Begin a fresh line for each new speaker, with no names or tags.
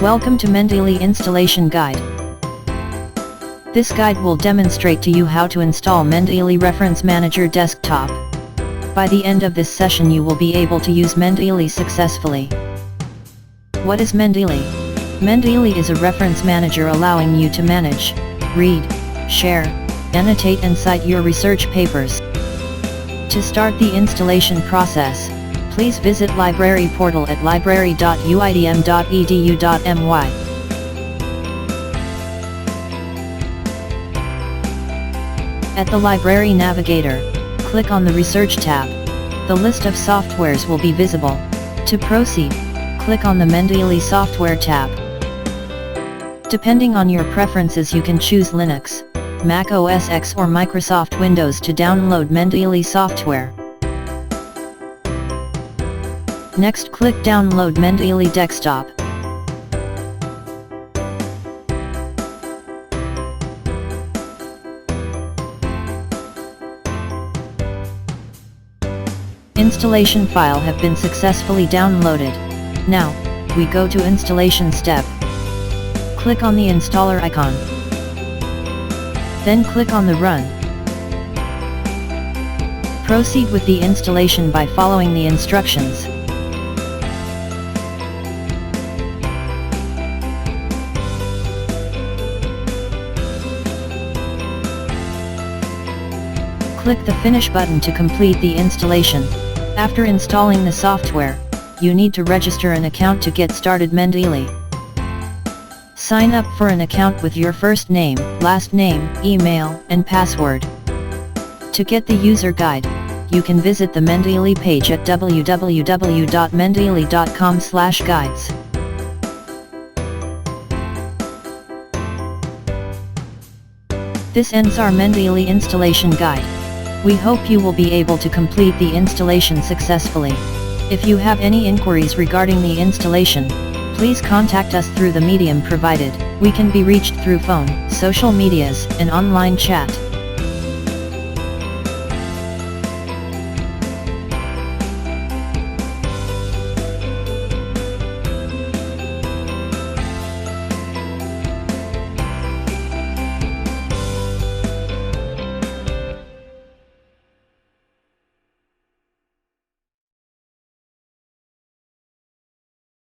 Welcome to Mendeley Installation Guide. This guide will demonstrate to you how to install Mendeley Reference Manager Desktop. By the end of this session you will be able to use Mendeley successfully. What is Mendeley? Mendeley is a reference manager allowing you to manage, read, share, annotate and cite your research papers. To start the installation process, please visit library portal at library.uidm.edu.my. At the Library Navigator, click on the Research tab. The list of softwares will be visible. To proceed, click on the Mendeley Software tab. Depending on your preferences you can choose Linux, Mac OS X or Microsoft Windows to download Mendeley software. Next click Download Mendeley Desktop. Installation file have been successfully downloaded. Now, we go to installation step. Click on the installer icon. Then click on the Run. Proceed with the installation by following the instructions. Click the Finish button to complete the installation. After installing the software, you need to register an account to get started Mendeley. Sign up for an account with your first name, last name, email, and password. To get the user guide, you can visit the Mendeley page at www.mendeley.com/guides. This ends our Mendeley installation guide. We hope you will be able to complete the installation successfully. If you have any inquiries regarding the installation, please contact us through the medium provided. We can be reached through phone, social medias, and online chat.